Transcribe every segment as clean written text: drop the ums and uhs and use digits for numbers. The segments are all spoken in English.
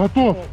Готов.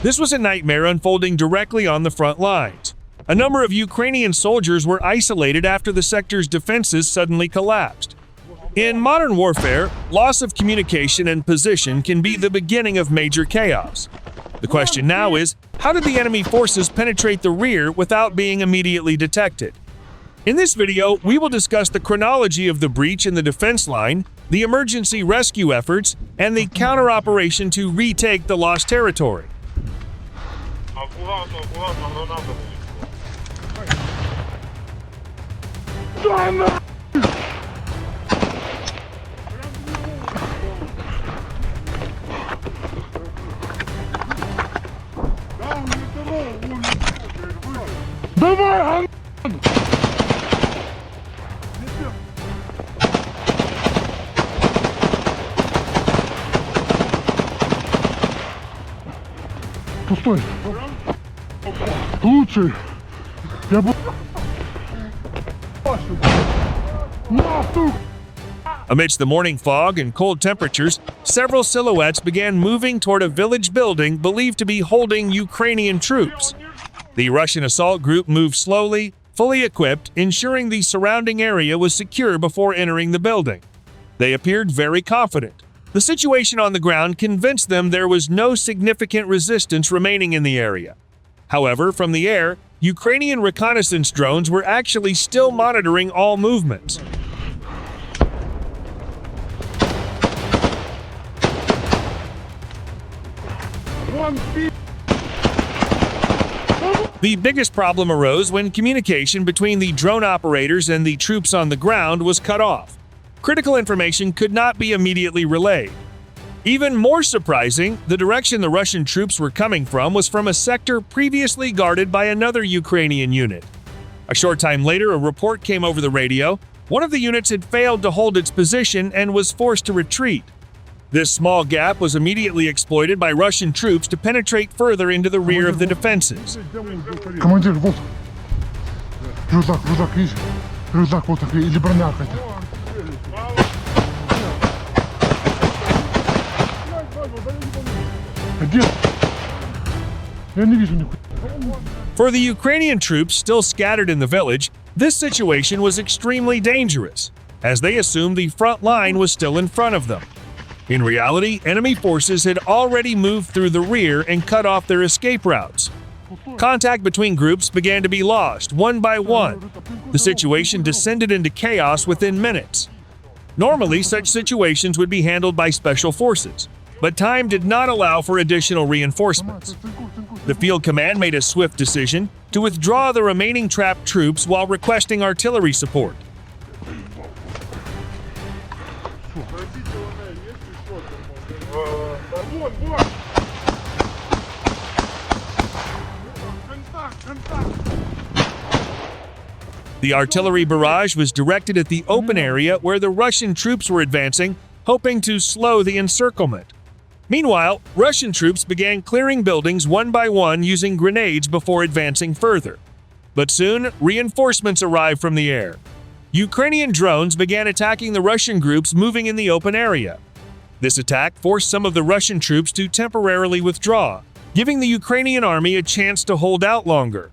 This was a nightmare unfolding directly on the front lines. A number of Ukrainian soldiers were isolated after the sector's defenses suddenly collapsed. In modern warfare, loss of communication and position can be the beginning of major chaos. The question now is, how did the enemy forces penetrate the rear without being immediately detected? In this video, we will discuss the chronology of the breach in the defense line, the emergency rescue efforts, and the counter-operation to retake the lost territory. Давай, пустой. Лучший. Я бы... Amidst the morning fog and cold temperatures, several silhouettes began moving toward a village building believed to be holding Ukrainian troops. The Russian assault group moved slowly, fully equipped, ensuring the surrounding area was secure before entering the building. They appeared very confident. The situation on the ground convinced them there was no significant resistance remaining in the area. However, from the air, Ukrainian reconnaissance drones were actually still monitoring all movements. The biggest problem arose when communication between the drone operators and the troops on the ground was cut off. Critical information could not be immediately relayed. Even more surprising, the direction the Russian troops were coming from was from a sector previously guarded by another Ukrainian unit. A short time later, a report came over the radio. One of the units had failed to hold its position and was forced to retreat. This small gap was immediately exploited by Russian troops to penetrate further into the rear of the defenses. Командир, вот. Рюкзак, видишь? Рюкзак вот такой, или броня какая-то. Где? Я не вижу нихуя. For the Ukrainian troops still scattered in the village, this situation was extremely dangerous, as they assumed the front line was still in front of them. In reality, enemy forces had already moved through the rear and cut off their escape routes. Contact between groups began to be lost, one by one. The situation descended into chaos within minutes. Normally, such situations would be handled by special forces, but time did not allow for additional reinforcements. The field command made a swift decision to withdraw the remaining trapped troops while requesting artillery support. The artillery barrage was directed at the open area where the Russian troops were advancing, hoping to slow the encirclement. Meanwhile, Russian troops began clearing buildings one by one using grenades before advancing further. But soon, reinforcements arrived from the air. Ukrainian drones began attacking the Russian groups moving in the open area. This attack forced some of the Russian troops to temporarily withdraw, giving the Ukrainian army a chance to hold out longer.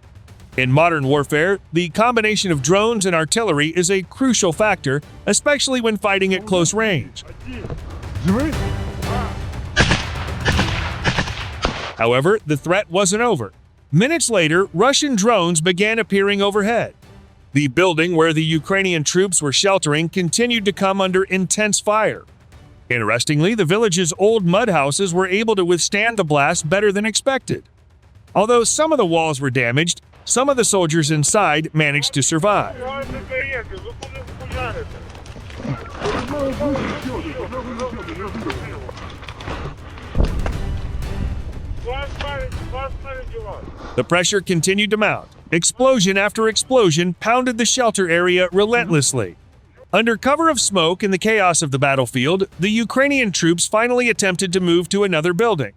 In modern warfare, the combination of drones and artillery is a crucial factor, especially when fighting at close range. However, the threat wasn't over. Minutes later, Russian drones began appearing overhead. The building where the Ukrainian troops were sheltering continued to come under intense fire. Interestingly, the village's old mud houses were able to withstand the blast better than expected. Although some of the walls were damaged, some of the soldiers inside managed to survive. The pressure continued to mount. Explosion after explosion pounded the shelter area relentlessly. Under cover of smoke and the chaos of the battlefield, the Ukrainian troops finally attempted to move to another building.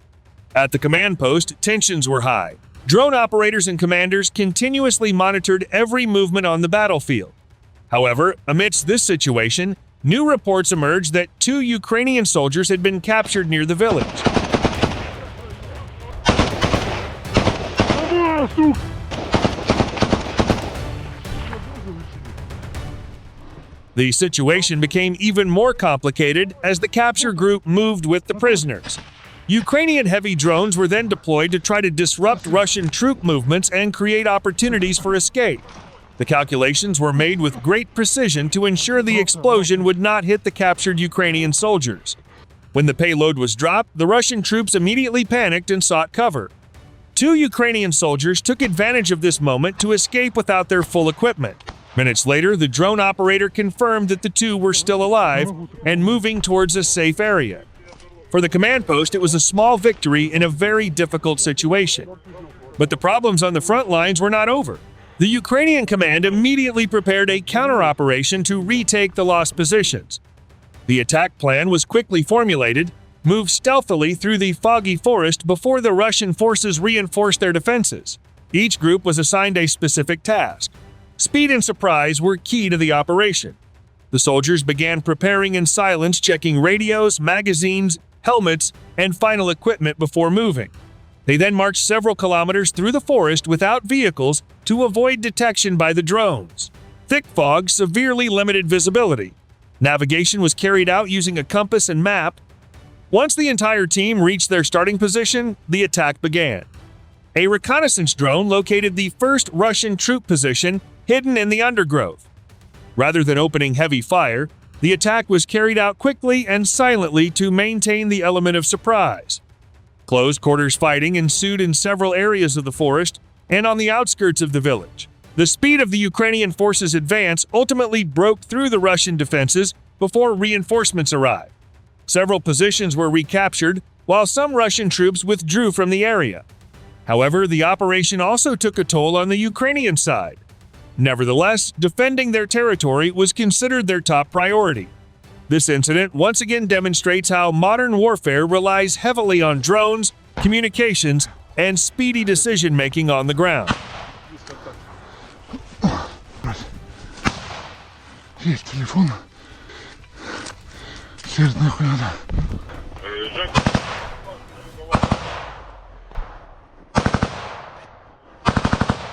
At the command post, tensions were high. Drone operators and commanders continuously monitored every movement on the battlefield. However, amidst this situation, new reports emerged that 2 Ukrainian soldiers had been captured near the village. The situation became even more complicated as the capture group moved with the prisoners. Ukrainian heavy drones were then deployed to try to disrupt Russian troop movements and create opportunities for escape. The calculations were made with great precision to ensure the explosion would not hit the captured Ukrainian soldiers. When the payload was dropped, the Russian troops immediately panicked and sought cover. 2 Ukrainian soldiers took advantage of this moment to escape without their full equipment. Minutes later, the drone operator confirmed that the 2 were still alive and moving towards a safe area. For the command post, it was a small victory in a very difficult situation. But the problems on the front lines were not over. The Ukrainian command immediately prepared a counter-operation to retake the lost positions. The attack plan was quickly formulated, moved stealthily through the foggy forest before the Russian forces reinforced their defenses. Each group was assigned a specific task. Speed and surprise were key to the operation. The soldiers began preparing in silence, checking radios, magazines, helmets, and final equipment before moving. They then marched several kilometers through the forest without vehicles to avoid detection by the drones. Thick fog severely limited visibility. Navigation was carried out using a compass and map. Once the entire team reached their starting position, the attack began. A reconnaissance drone located the first Russian troop position hidden in the undergrowth. Rather than opening heavy fire, the attack was carried out quickly and silently to maintain the element of surprise. Close quarters fighting ensued in several areas of the forest and on the outskirts of the village. The speed of the Ukrainian forces' advance ultimately broke through the Russian defenses before reinforcements arrived. Several positions were recaptured, while some Russian troops withdrew from the area. However, the operation also took a toll on the Ukrainian side. Nevertheless, defending their territory was considered their top priority. This incident once again demonstrates how modern warfare relies heavily on drones, communications, and speedy decision-making on the ground. Есть телефон. Сердце нахуй надо.